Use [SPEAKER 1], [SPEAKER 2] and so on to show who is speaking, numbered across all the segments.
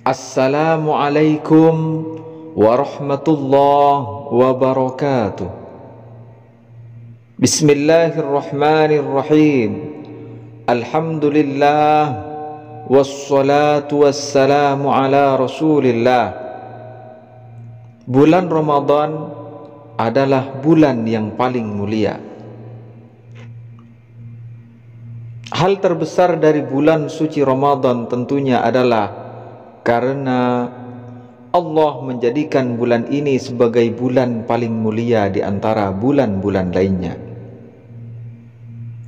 [SPEAKER 1] Assalamualaikum warahmatullahi wabarakatuh. Bismillahirrahmanirrahim. Alhamdulillah wassalatu wassalamu ala Rasulillah. Bulan Ramadan adalah bulan yang paling mulia. Hal terbesar dari bulan suci Ramadan tentunya adalah karena Allah menjadikan bulan ini sebagai bulan paling mulia di antara bulan-bulan lainnya.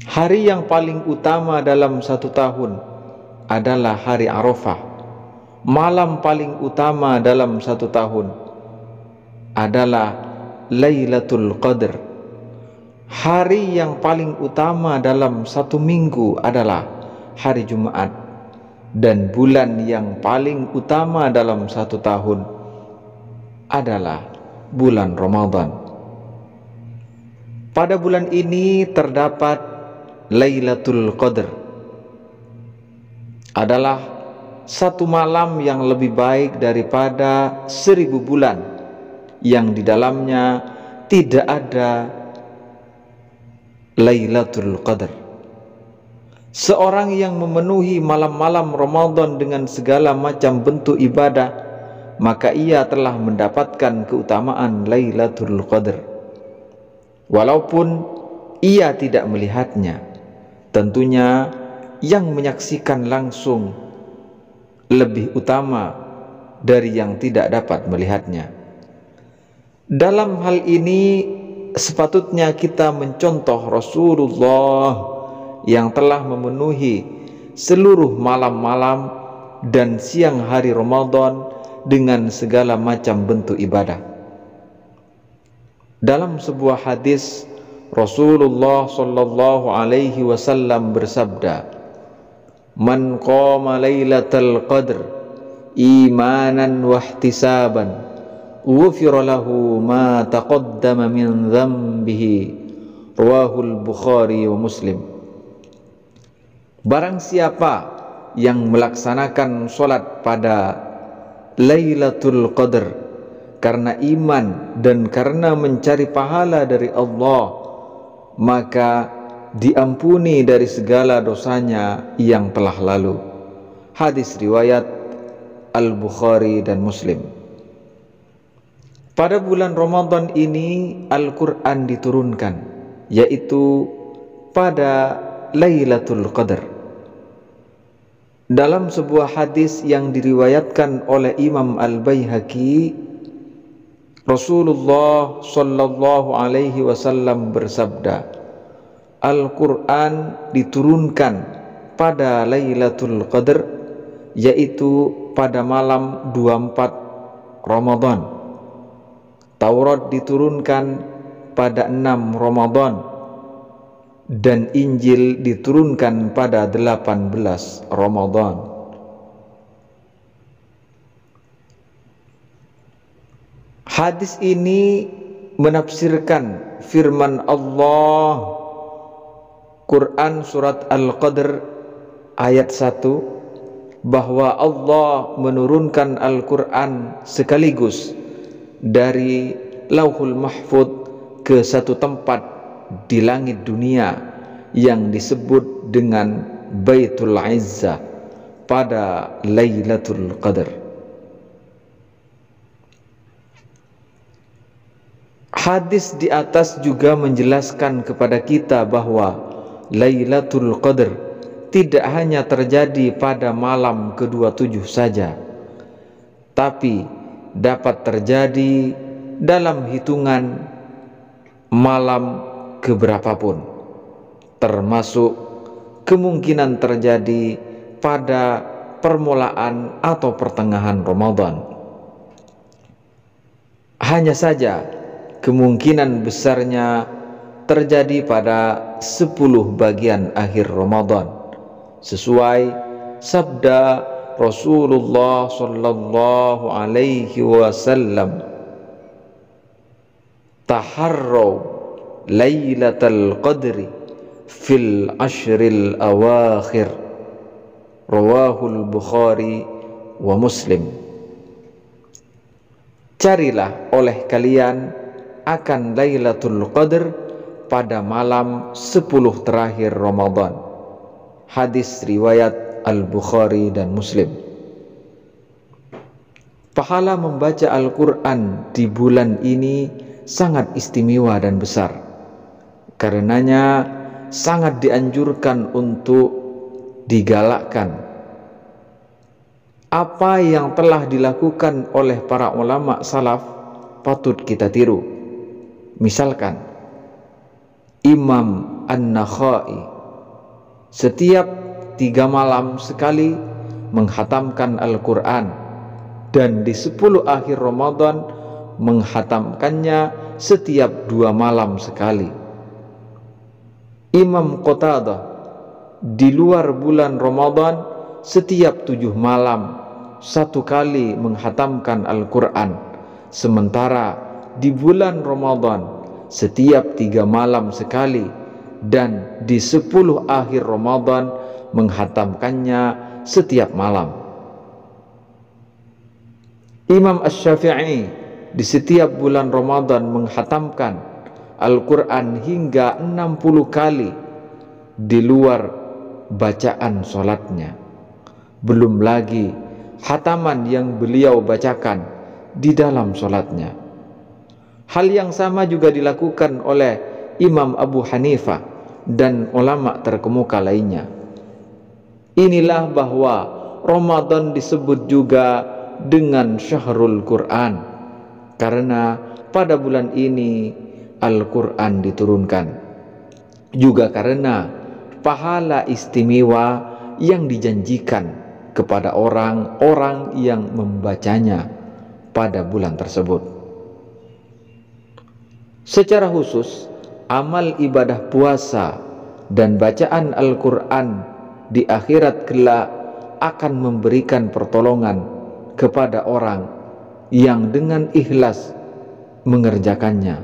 [SPEAKER 1] Hari yang paling utama dalam satu tahun adalah hari Arafah. Malam paling utama dalam satu tahun adalah Lailatul Qadar. Hari yang paling utama dalam satu minggu adalah hari Jumat. Dan bulan yang paling utama dalam satu tahun adalah bulan Ramadan. Pada bulan ini terdapat Lailatul Qadar. Adalah satu malam yang lebih baik daripada 1000 bulan yang di dalamnya tidak ada Lailatul Qadar. Seorang yang memenuhi malam-malam Ramadan dengan segala macam bentuk ibadah, maka ia telah mendapatkan keutamaan Lailatul Qadar. Walaupun ia tidak melihatnya, tentunya yang menyaksikan langsung lebih utama dari yang tidak dapat melihatnya. Dalam hal ini sepatutnya kita mencontoh Rasulullah yang telah memenuhi seluruh malam-malam dan siang hari Ramadan dengan segala macam bentuk ibadah. Dalam sebuah hadis, Rasulullah sallallahu alaihi wasallam bersabda, "Man qama lailatal qadr imanan wa ihtisaban, ghufira lahu ma taqaddama min dhanbihi." Rawahul Bukhari wa Muslim. Barang siapa yang melaksanakan sholat pada Lailatul Qadar karena iman dan karena mencari pahala dari Allah, maka diampuni dari segala dosanya yang telah lalu. Hadis riwayat Al-Bukhari dan Muslim. Pada bulan Ramadan ini Al-Quran diturunkan, yaitu pada Lailatul Qadar. Dalam sebuah hadis yang diriwayatkan oleh Imam Al-Baihaqi, Rasulullah sallallahu alaihi wasallam bersabda, Al-Quran diturunkan pada Lailatul Qadar, yaitu pada malam 24 Ramadan. Taurat diturunkan pada 6 Ramadan. Dan Injil diturunkan pada 18 Ramadan. Hadis ini menafsirkan firman Allah Quran surat Al-Qadr ayat 1 bahwa Allah menurunkan Al-Quran sekaligus dari Lauhul Mahfuz ke satu tempat di langit dunia yang disebut dengan Baitul Izzah pada Lailatul Qadar. Hadis di atas juga menjelaskan kepada kita bahwa Lailatul Qadar tidak hanya terjadi pada malam ke-27 saja, tapi dapat terjadi dalam hitungan malam keberapapun, termasuk kemungkinan terjadi pada permulaan atau pertengahan Ramadan. Hanya saja kemungkinan besarnya terjadi pada 10 bagian akhir Ramadan, sesuai sabda Rasulullah sallallahu alaihi wasallam, "Taharraw Lailatul Qadri fil ashril awakhir." Rawahul Bukhari wa Muslim. Carilah oleh kalian akan Lailatul Qadar pada malam 10 terakhir Ramadan. Hadis riwayat Al-Bukhari dan Muslim. Pahala membaca Al-Quran di bulan ini sangat istimewa dan besar. Karenanya sangat dianjurkan untuk digalakkan. Apa yang telah dilakukan oleh para ulama salaf patut kita tiru. Misalkan Imam An-Nakhai setiap 3 malam sekali menghatamkan Al-Quran, dan di 10 akhir Ramadan menghatamkannya setiap 2 malam sekali. Imam Qatadah di luar bulan Ramadan setiap 7 malam 1 kali menghatamkan Al-Quran, sementara di bulan Ramadan setiap 3 malam sekali, dan di 10 akhir Ramadan menghatamkannya setiap malam. Imam Asy-Syafi'i di setiap bulan Ramadan menghatamkan Al-Quran hingga 60 kali di luar bacaan sholatnya. Belum lagi khataman yang beliau bacakan di dalam sholatnya. Hal yang sama juga dilakukan oleh Imam Abu Hanifah dan ulama terkemuka lainnya. Inilah bahwa Ramadan disebut juga dengan Syahrul Quran, karena pada bulan ini Al-Quran diturunkan. Juga karena pahala istimewa yang dijanjikan kepada orang-orang yang membacanya pada bulan tersebut. Secara khusus, amal ibadah puasa dan bacaan Al-Quran di akhirat kelak akan memberikan pertolongan kepada orang yang dengan ikhlas mengerjakannya.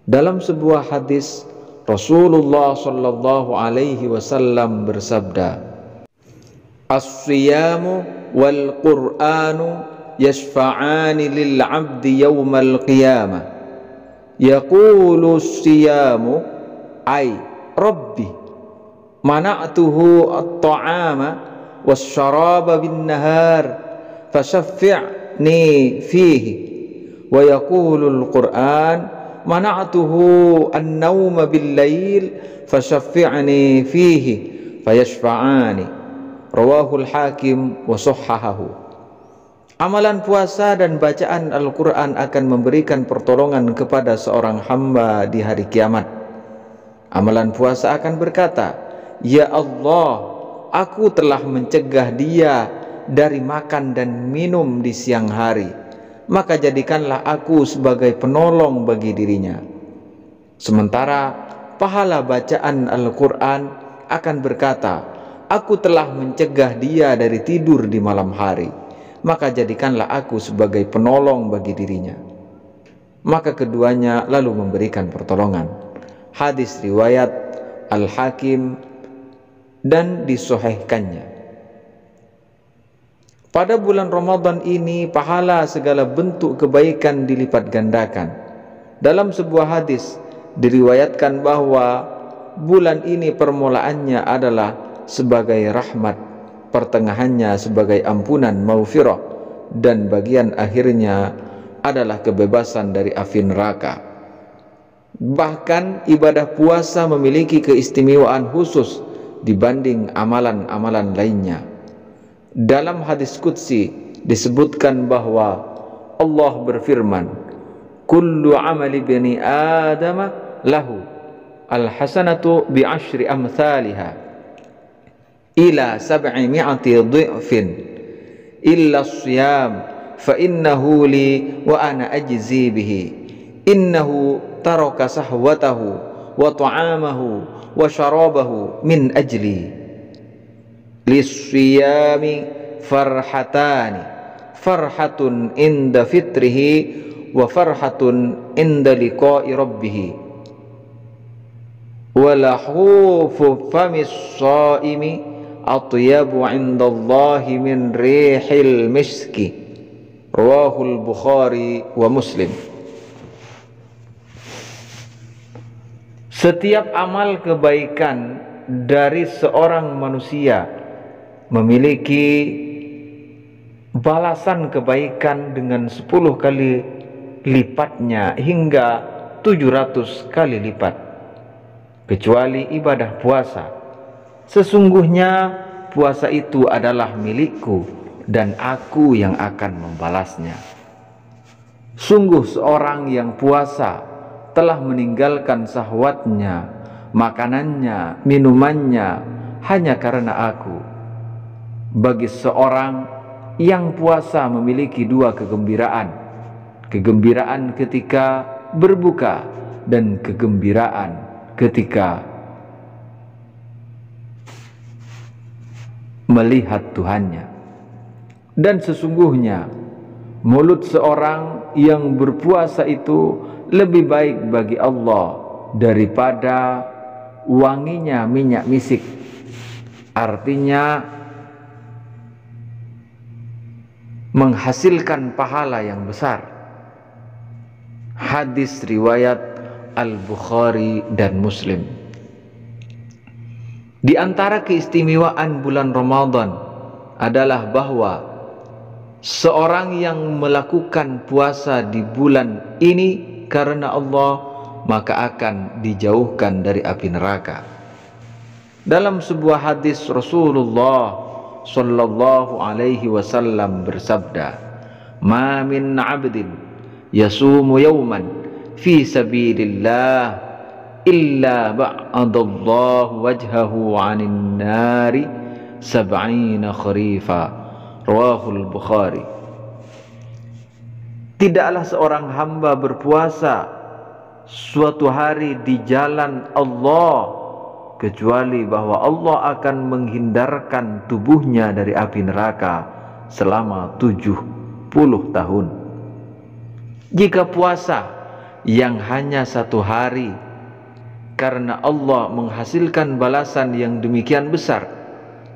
[SPEAKER 1] Dalam sebuah hadis, Rasulullah sallallahu alaihi wasallam bersabda, "As-siyamu wal Qur'anu yashfa'ani lil 'abdi yawmal qiyamah. Yaqulu as-siyamu ay Rabbi mana'tuhu at-ta'ama was-syaraba bin-nahar fashaffi'ni fihi. Wa yaqulu al-Qur'an mana'tuhu an-nawma bil-lail fashaffi'ni fihi fayashfa'ani." Rawahul Hakim wa sahhahahu. Amalan puasa dan bacaan Al-Quran akan memberikan pertolongan kepada seorang hamba di hari kiamat. Amalan puasa akan berkata, "Ya Allah, aku telah mencegah dia dari makan dan minum di siang hari, maka jadikanlah aku sebagai penolong bagi dirinya." Sementara pahala bacaan Al-Quran akan berkata, "Aku telah mencegah dia dari tidur di malam hari, maka jadikanlah aku sebagai penolong bagi dirinya." Maka keduanya lalu memberikan pertolongan. Hadis riwayat Al-Hakim dan disahihkannya. Pada bulan Ramadan ini pahala segala bentuk kebaikan dilipat gandakan. Dalam sebuah hadis diriwayatkan bahwa bulan ini permulaannya adalah sebagai rahmat, pertengahannya sebagai ampunan maghfirah, dan bagian akhirnya adalah kebebasan dari api neraka. Bahkan ibadah puasa memiliki keistimewaan khusus dibanding amalan-amalan lainnya. Dalam hadis qudsi disebutkan bahwa Allah berfirman, "Kullu amali bani Adam lahu al-hasanatu bi 'ashri amthaliha ila 700 dhi'fin illa as-siyam fa innahu li wa ana ajzi bihi innahu taraka sahwatahu wa ta'amahu wa syarabahu min ajli lis-siyami farhatani farhatun inda fitrihi wa farhatun inda liqa'i rabbih wa lahufu famis shaimi atyabu 'indallahi min rihil miski. Rawahul Bukhari wa Muslim. Setiap amal kebaikan dari seorang manusia memiliki balasan kebaikan dengan 10 kali lipatnya hingga 700 kali lipat, kecuali ibadah puasa. Sesungguhnya puasa itu adalah milikku dan aku yang akan membalasnya. Sungguh seorang yang puasa telah meninggalkan syahwatnya, makanannya, minumannya hanya karena aku. Bagi seorang yang puasa memiliki 2 kegembiraan. Kegembiraan ketika berbuka dan kegembiraan ketika melihat Tuhannya. Dan sesungguhnya mulut seorang yang berpuasa itu lebih baik bagi Allah daripada wanginya minyak misik. Artinya menghasilkan pahala yang besar. Hadis riwayat Al-Bukhari dan Muslim. Di antara keistimewaan bulan Ramadan adalah bahwa seorang yang melakukan puasa di bulan ini karena Allah, maka akan dijauhkan dari api neraka. Dalam sebuah hadis Rasulullah sallallahu alaihi wasallam bersabda, "Ma min 'abdin yasumu yawman fi sabilillah illa ba'adallahu wajhahu 'anil nari sab'ina kharifa." Rawahul Bukhari. Tidaklah seorang hamba berpuasa suatu hari di jalan Allah kecuali bahwa Allah akan menghindarkan tubuhnya dari api neraka selama 70 tahun. Jika puasa yang hanya 1 hari karena Allah menghasilkan balasan yang demikian besar,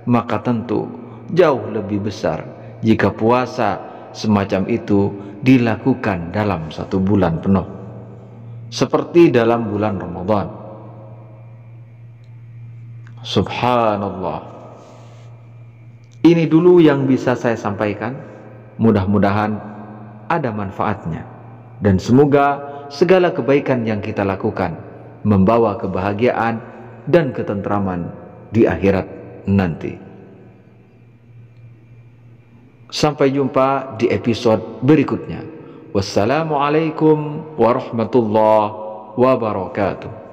[SPEAKER 1] maka tentu jauh lebih besar jika puasa semacam itu dilakukan dalam 1 bulan penuh, seperti dalam bulan Ramadan. Subhanallah. Ini dulu yang bisa saya sampaikan. Mudah-mudahan ada manfaatnya, dan semoga segala kebaikan yang kita lakukan membawa kebahagiaan dan ketentraman di akhirat nanti. Sampai jumpa di episode berikutnya. Wassalamualaikum warahmatullahi wabarakatuh.